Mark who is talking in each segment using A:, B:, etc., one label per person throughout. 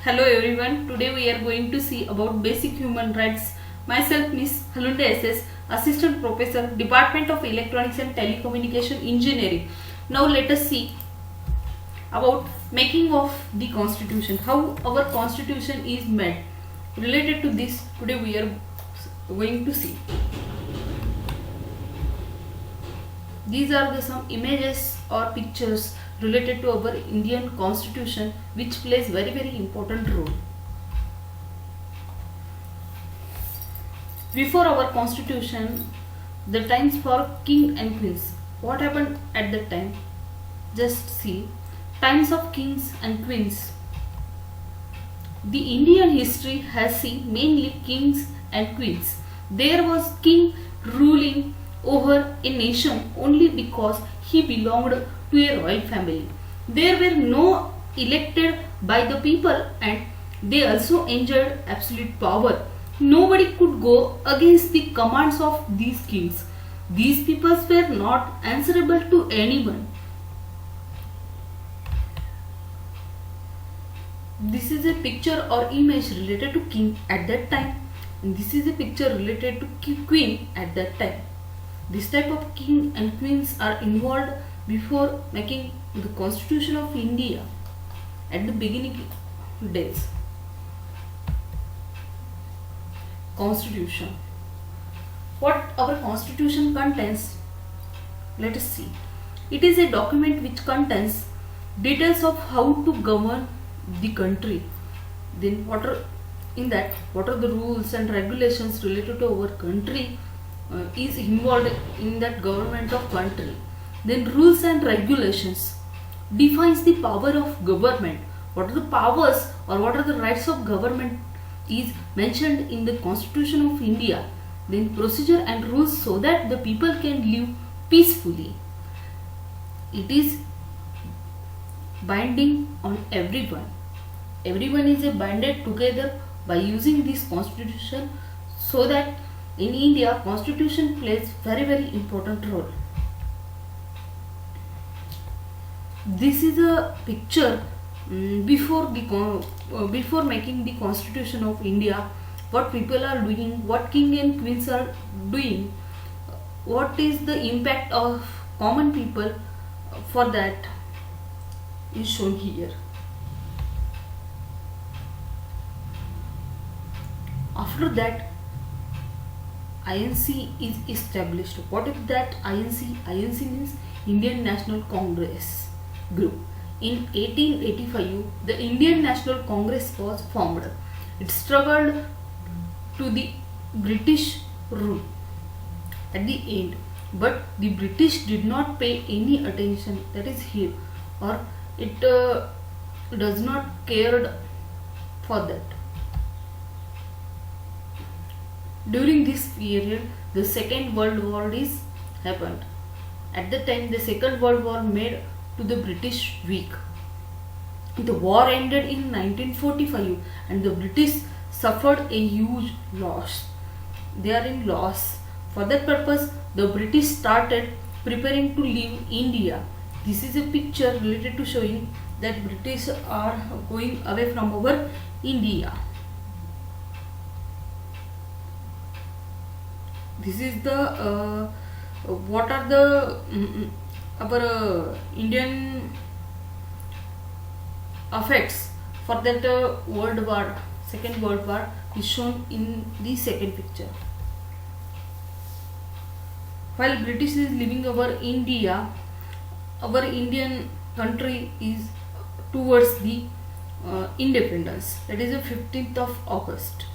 A: Hello everyone. Today we are going to see about basic human rights. Myself Miss Halunde SS, Assistant Professor, Department of Electronics and Telecommunication Engineering. Now let us see about making of the constitution, how our constitution is made. Related to this, today we are going to see. These are some images or pictures related to our Indian constitution which plays very important role. Before our constitution, the times for king and queens. What happened at that time? Just see. Times of kings and queens. The Indian history has seen mainly kings and queens. There was king ruling over a nation only because he belonged to a royal family. There were no elected by the people and they also enjoyed absolute power. Nobody could go against the commands of these kings. These peoples were not answerable to anyone. This is a picture or image related to king at that time, and this is a picture related to queen at that time. This type of king and queens are involved before making the Constitution of India at the beginning days. Constitution. What our Constitution contains? Let us see. It is a document which contains details of how to govern the country. Then what are the rules and regulations related to our country is involved in that government of country. Then rules and regulations defines the power of government. What are the powers or what are the rights of government is mentioned in the Constitution of India. Then procedure and rules so that the people can live peacefully. It is binding on everyone. Everyone is binded together by using this constitution, so that in India constitution plays very important role. This is a picture before making the Constitution of India. What people are doing, what king and queens are doing, what is the impact of common people for that is shown here. After that, INC is established. What is that INC? INC means Indian National Congress Group. In 1885, the Indian National Congress was formed. It struggled to the British rule at the end, but the British did not pay any attention. That is here, or it does not cared for that. During this period, the Second World War is happened. At the time, the Second World War made to the British weak. The war ended in 1945 and the British suffered a huge loss. They are in loss. For that purpose, the British started preparing to leave India. This is a picture related to showing that British are going away from our India. This is the what are the our Indian effects for that World War, Second World War is shown in the second picture. While British is leaving our India, our Indian country is towards the independence. That is the 15th of August.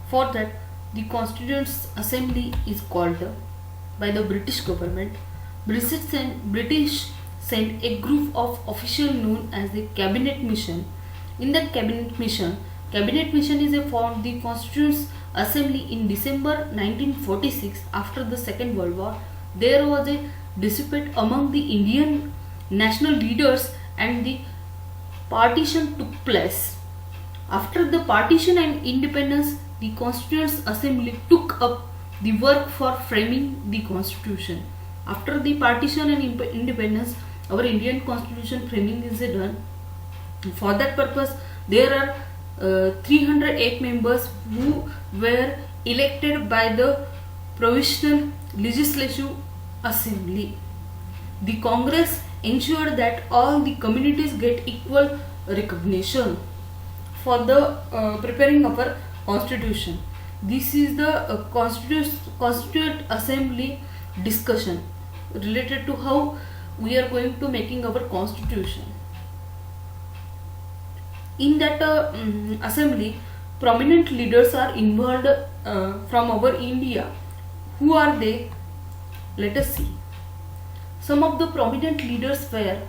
A: For that, the Constituent Assembly is called by the British government. British sent a group of officials known as the Cabinet Mission. In the Cabinet Mission is a formed the Constituent Assembly in December 1946 after the Second World War. There was a dispute among the Indian national leaders and the partition took place. After the partition and independence, the Constituent Assembly took up the work for framing the constitution. After the partition and independence, our Indian constitution framing is done. For that purpose, there are 308 members who were elected by the Provisional Legislative Assembly. The Congress ensured that all the communities get equal recognition for the preparing of our constitution. This is the Constituent Assembly discussion related to how we are going to making our constitution. In that assembly, prominent leaders are involved from our India. Who are they? Let us see. Some of the prominent leaders were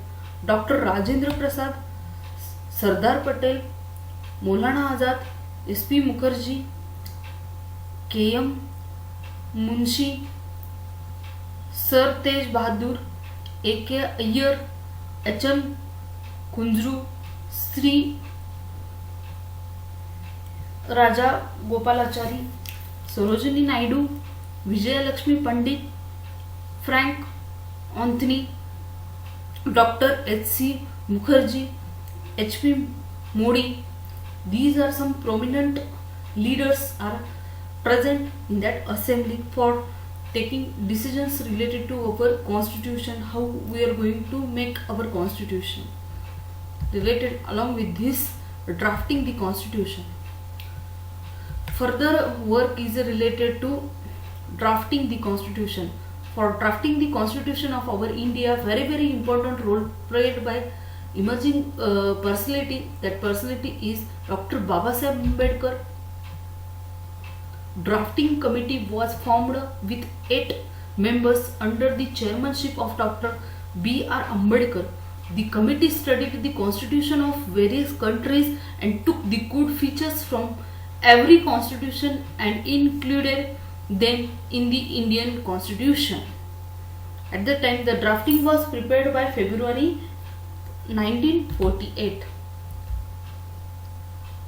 A: Dr. Rajendra Prasad, Sardar Patel, Maulana Azad, S.P. Mukherjee, K.M. Munshi, Sir Tej Bahadur, A.K. Iyer, H.M. Kunjru, Sri Raja Gopalachari, Sarojini Naidu, Vijay Lakshmi Pandit, Frank Anthony, Dr. H.C. Mukherjee, H.P. Modi. These are some prominent leaders are present in that assembly for taking decisions related to our constitution, how we are going to make our constitution. Related along with this, drafting the constitution. Further work is related to drafting the constitution. For drafting the constitution of our India, very important role played by emerging personality. That personality is Dr. Babasaheb Ambedkar. Drafting committee was formed with 8 members under the chairmanship of Dr. B.R. Ambedkar. The committee studied the constitution of various countries and took the good features from every constitution and included them in the Indian constitution. At the time, the drafting was prepared by February 1948.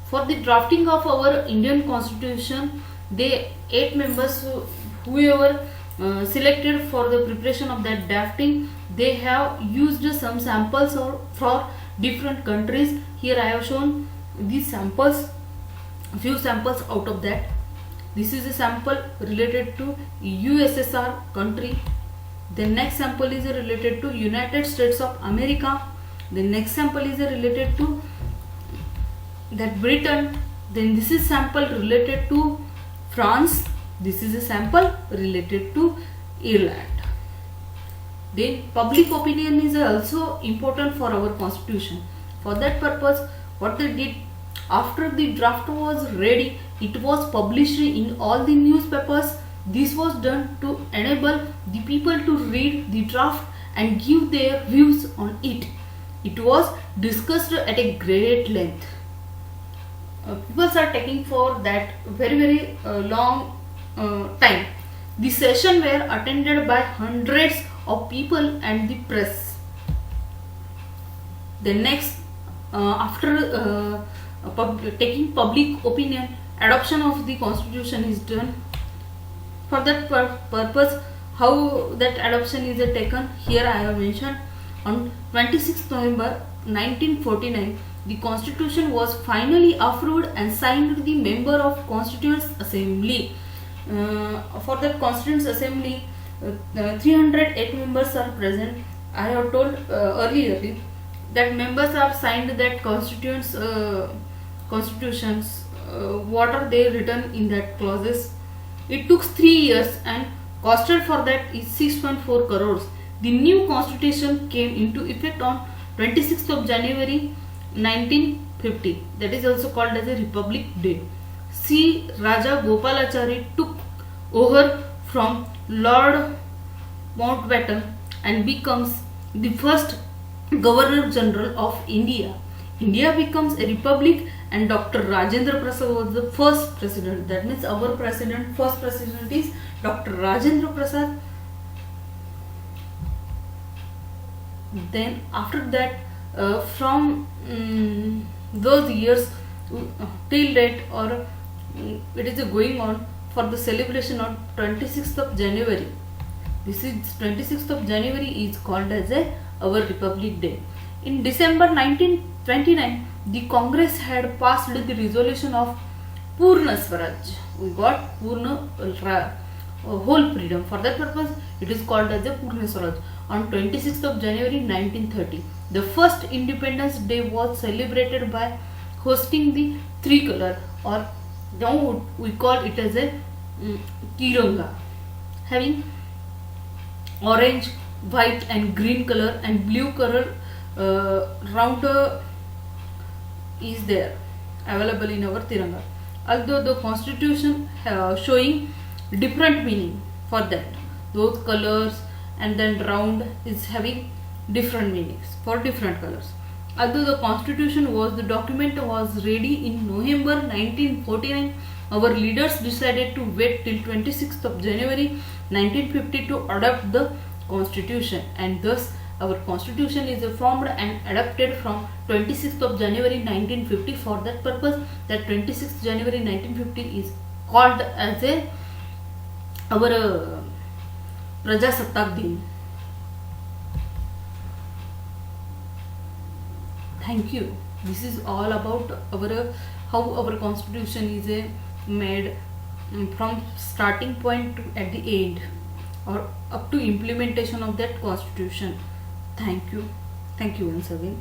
A: For the drafting of our Indian constitution, the 8 members whoever selected for the preparation of that drafting, they have used some samples for different countries. Here I have shown these samples, few samples out of that. This is a sample related to USSR country. The next sample is related to United States of America. The next sample is related to that Britain. Then this is sample related to France. This is a sample related to Ireland. Then public opinion is also important for our constitution. For that purpose, what they did, after the draft was ready, it was published in all the newspapers. This was done to enable the people to read the draft and give their views on it. It was discussed at a great length. People are taking for that very long time. The session were attended by hundreds of people and the press. The next, after taking public opinion, adoption of the constitution is done. For that purpose, how that adoption is taken, here I have mentioned. On 26th November 1949, the constitution was finally approved and signed by the member of Constituent Assembly. For that Constituent Assembly, 308 members are present. I have told earlier that members have signed that constitutions. What are they written in that clauses? It took 3 years and costed for that is 6.4 crores. The new constitution came into effect on 26th of January 1950. That is also called as a Republic Day. C. Raja Gopalachari took over from Lord Mountbatten and becomes the first Governor General of India. India becomes a republic and Dr. Rajendra Prasad was the first president. That means our president, first president is Dr. Rajendra Prasad. Then after that, from those years till date, or it is going on for the celebration on 26th of January. This is 26th of January is called as a our Republic Day. In December 1929, the Congress had passed the resolution of Purna Swaraj. We got whole freedom. For that purpose, it is called as a Purna Swaraj. On 26th of January 1930, the first Independence Day was celebrated by hosting the tricolor, or now we call it as a Tiranga, having orange, white and green color and blue color round is there available in our Tiranga. Although the constitution showing different meaning for that, those colors and then round is having different meanings for different colors. Although the constitution was the document was ready in November 1949, our leaders decided to wait till 26th of January 1950 to adopt the constitution, and thus our constitution is formed and adopted from 26th of January 1950. For that purpose, that 26th January 1950 is called as a our Prajasattak Din. Thank you. This is all about our how our constitution is made, from starting point to at the end, or up to implementation of that constitution. Thank you. Thank you once again.